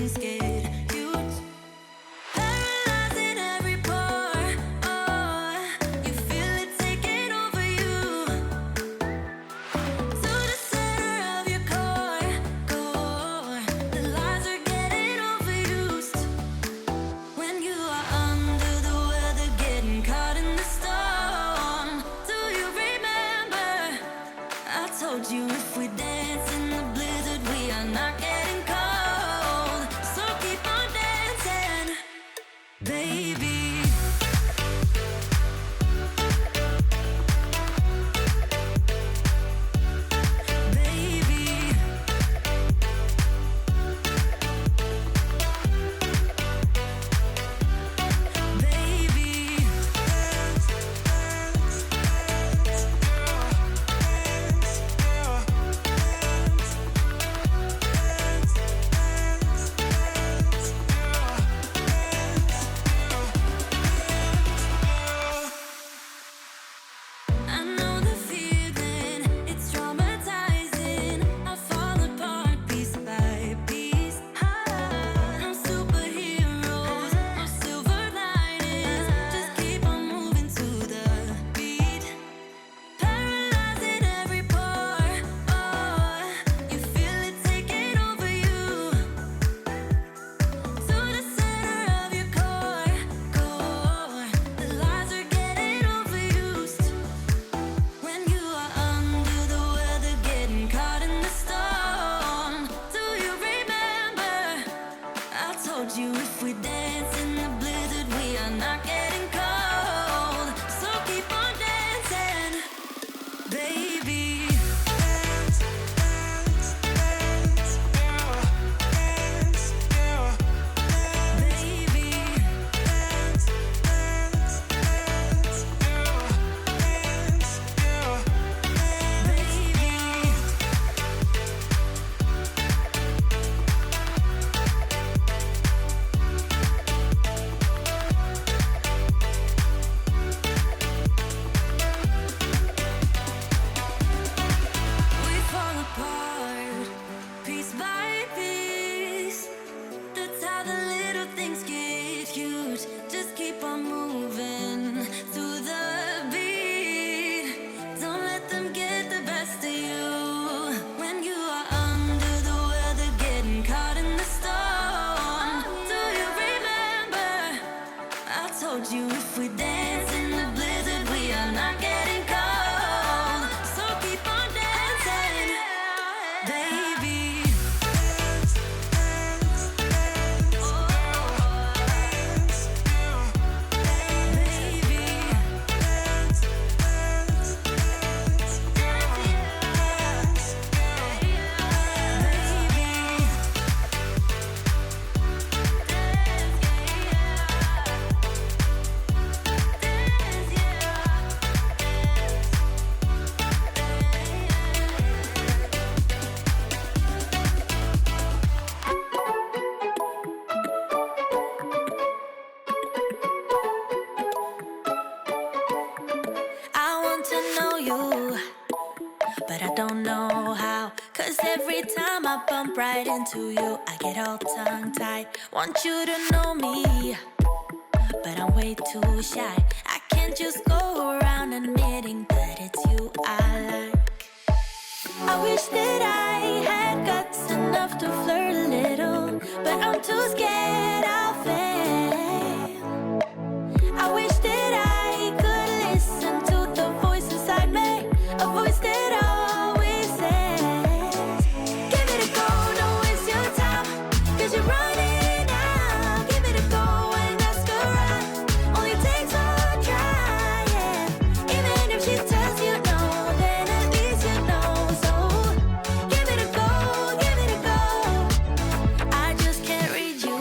things get huge. Paralyzing every pore. Oh, you feel it taking over you. To the center of your core. The lies are getting overused. When you are under the weather, getting caught in the storm. Do you remember? I told you if we dance in the blizzard, we are not getting cold. So keep on dancing, baby. Baby. Baby. I know the feeling, it's traumatizing. I fall apart piece by piece. No superheroes, no silver linings. Just keep on moving to the beat. Paralyzing every pore. Oh, you feel it taking over you. To the center of your core. The lies are getting overused. When you are under the weather, getting caught in the storm. Do you remember? I told you if we dance in the blizzard, we are not getting cold. So keep on dancing, baby. We fall apart, piece by piece. That's how the little things get huge. Just keep on moving to the beat. Don't let them get the best of you. When you are under the weather, getting caught in the storm. Do you remember? I told you if we dance in the blizzard, we are not getting cold. So keep on dancing, baby. I want to know you, but I don't know how. 'Cause every time I bump right into you, I get all tongue-tied. Want you to know me, but I'm way too shy. I can't just go around admitting that it's you I like. I wish that I had guts enough to flirt a little, but I'm too scared I'll fail. I wish that I could listen to the voice inside me, a voice that always says, give it a go, don't waste your time, 'cause you're running out. Give it a go and ask around, only takes one try, yeah. Even if she tells you no, then at least you know. So give it a go, give it a go. I just can't read you.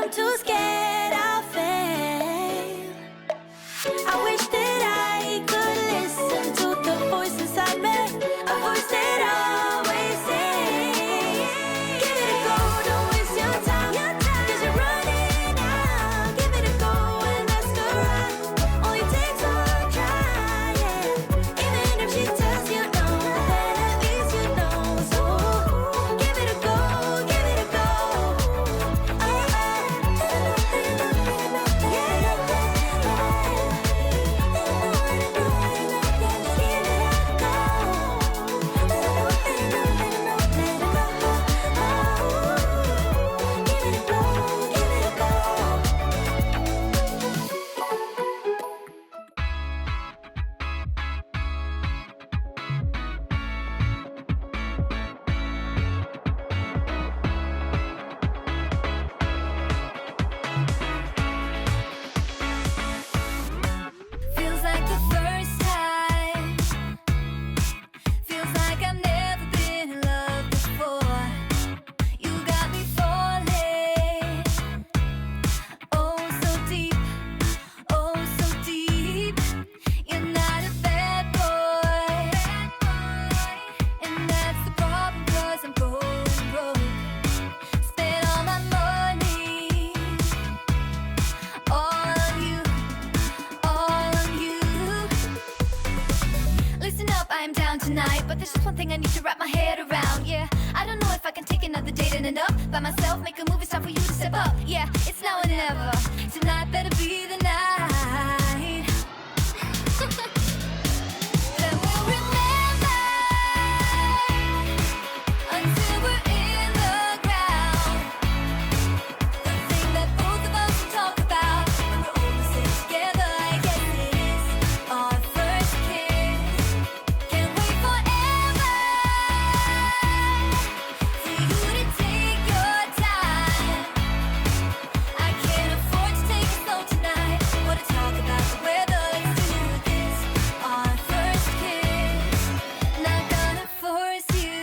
I'm too scared I'll fail. I wish that I could listen to the voice inside me, a voice that always says, give it a go, don't waste your time, 'cause you're running out. Give it a go and ask her out. Only takes one try, yeah. Even if she tells you no, then at least you know. So give it a go, give it a go. Oh, feels like the first time. Feels like I've never been in love before. You got me falling. Oh, so deep. Oh, so deep. You're not a bad boy. And that's the problem, 'cause I'm going broke. Spent all my money. All on you. All on you. Listen up, I am down tonight, but there's just one thing I need to wrap my head around. Yeah, I don't know if I can take another date in and up by myself. Make a move, it's time for you to step up. Yeah, it's now or never. Tonight better be the night. Then we'll remember until we're in the ground. The thing that both of us talk about when we're almost in together. I guess it is our first kiss. Can't wait forever for you to take your time. I can't afford to take it slow tonight. Wanna talk about the weather? Let's do this. Our first kiss. Not gonna force you,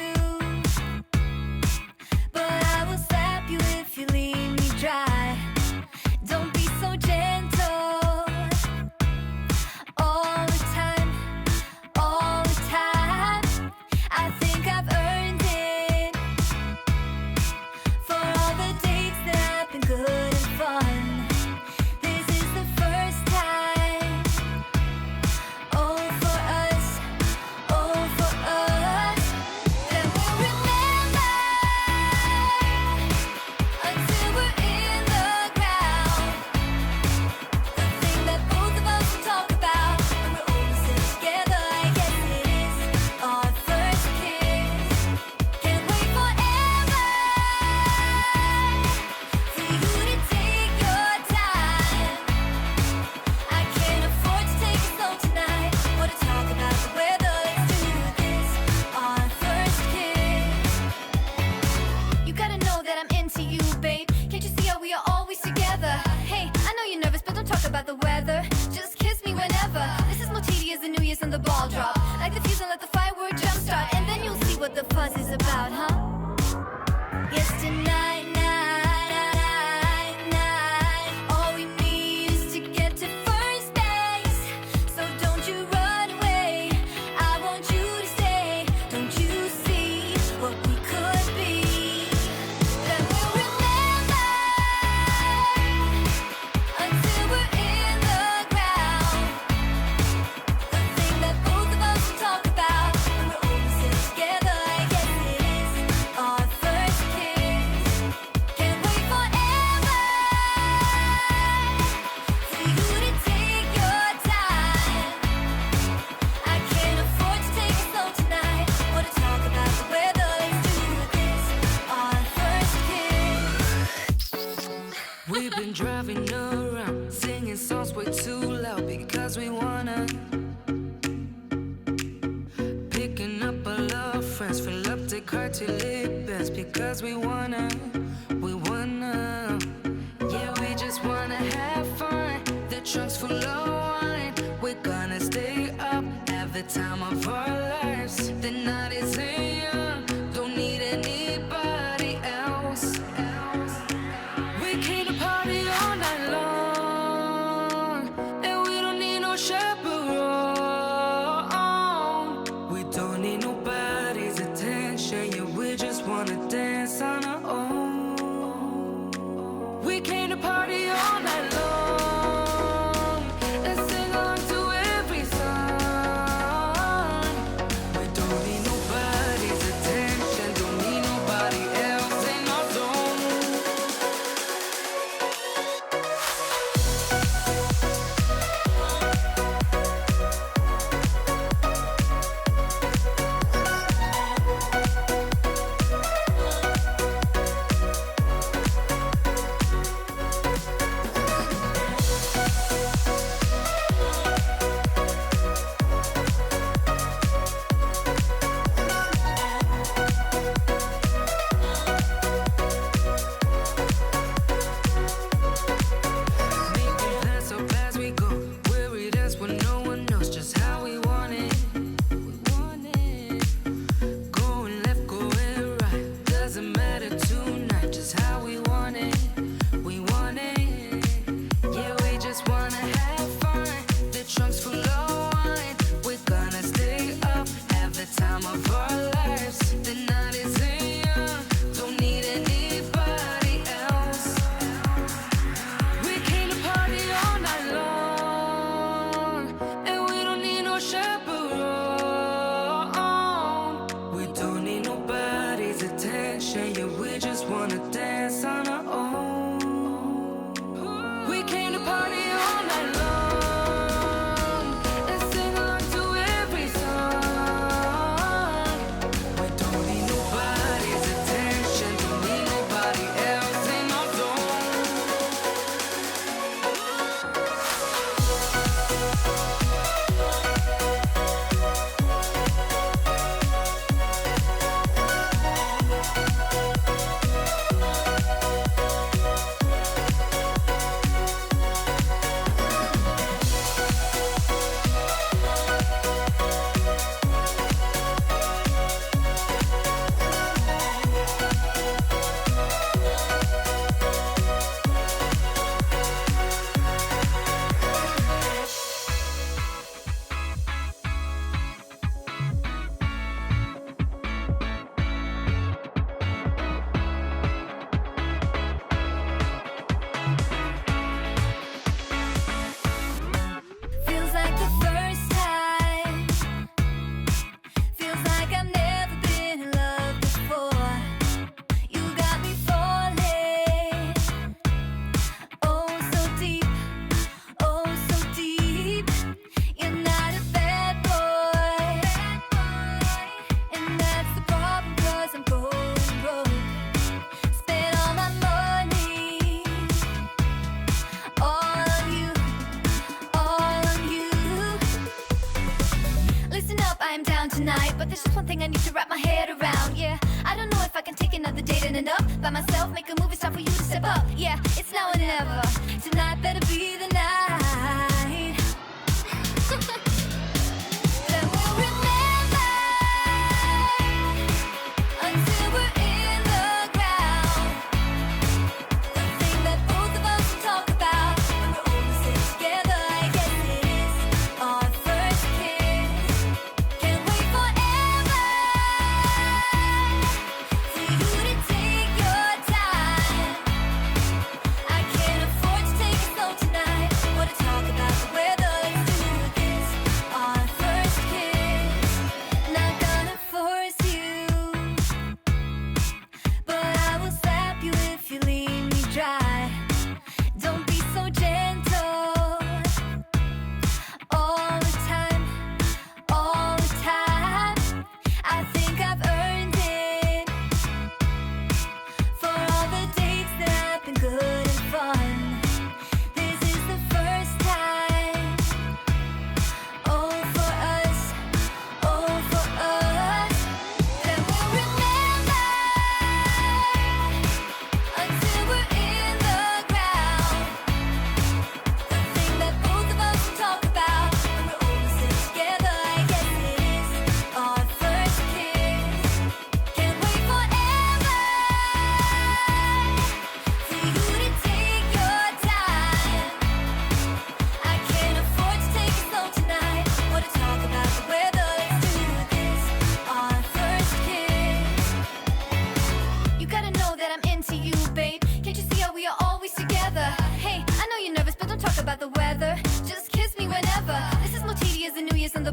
but I will slap you if you leave me dry. Don't be so gentle. All the time, all the time. I think I've earned it for all the dates that have been good and fun. This is the first time. Oh, for us, oh, for us. Then we'll remember until we're in the ground. The thing that both of us talk about when we're almost in together. I guess it is our first kiss. Can't wait forever for you to take your time. I can't afford to take it slow tonight. Wanna talk about the weather? Let's do this. Our first kiss. You gotta know that I'm into you, babe. Can't you see how we are always together? Hey, I know you're nervous, but don't talk about the weather. Just kiss me whenever. This is more tedious than New Year's and the ball drop. Like the fuse and let the firework jumpstart, and then you'll see what the fuzz is about, huh? Yes, tonight, night. All we need is to get to first base. So don't you run away. I want you to stay. Don't you see what we could be? Then we'll remember until we're in the ground. The thing that both of us talk about when we're almost in together. I guess it is our first kiss. Can't wait forever for you to take your time. I can't afford to take it slow tonight. Wanna talk about the weather? Let's do this. Our first kiss. We've been driving around, singing songs way too loud because we wanna. Picking up all our friends, fill up the car till it bends because we wanna. Yeah, we just wanna have fun. The trunk's full of wine. We're gonna stay up, have the time of our lives. The night is young, don't need anybody else. We came to party. We came to party all night long and sing along to every song. We don't need nobody's attention, don't need nobody else in our zone. Making plans up as we go, worried as when no one knows just how we want it. We want it. Going left, going right, doesn't matter tonight, just how we want it. We want it. Yeah, we just wanna have fun. The trunk's full of wine. We're gonna stay up, have the time of our lives. The night isn't young, don't need anybody else. We came to party all night long, and we don't need no chaperone. We don't need nobody's attention, yeah, we just wanna dance on our own. We came to party all night long and sing along to every song. We don't need nobody's attention, don't need nobody else in our zone. Feels like the first time. Feels like I've never been in love before. You got me falling. Oh, so deep. Oh, so deep. You're not a bad boy. And that's the problem, 'cause I'm going broke. Spent all my money. All on you. All on you. Listen up, I am down tonight, but there's just one thing I need to wrap my head around. Yeah, I don't know if I can take another date and end up by myself. Make a move, it's time for you to step up. Yeah, it's now or never. Tonight better be the night. Then we'll remember until we're in the ground. The thing that both of us will talk about when we're all sitting together. I guess it is our first kiss. Can't wait forever for you to take your time. I can't afford to take it slow tonight or to talk about the weather. Let's do this, our first kiss. Not gonna force you, but I will slap you if you leave me dry. Don't be so gentle all the time, all the time. I think I've earned it for all the dates that have been good and fun. This is the first time. Oh, for us, oh, for us. Then we'll remember until we're in the ground. The thing that both of us will talk about when we're all sitting together. I guess it is our first kiss. Can't wait forever for you to take your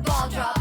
ball drop.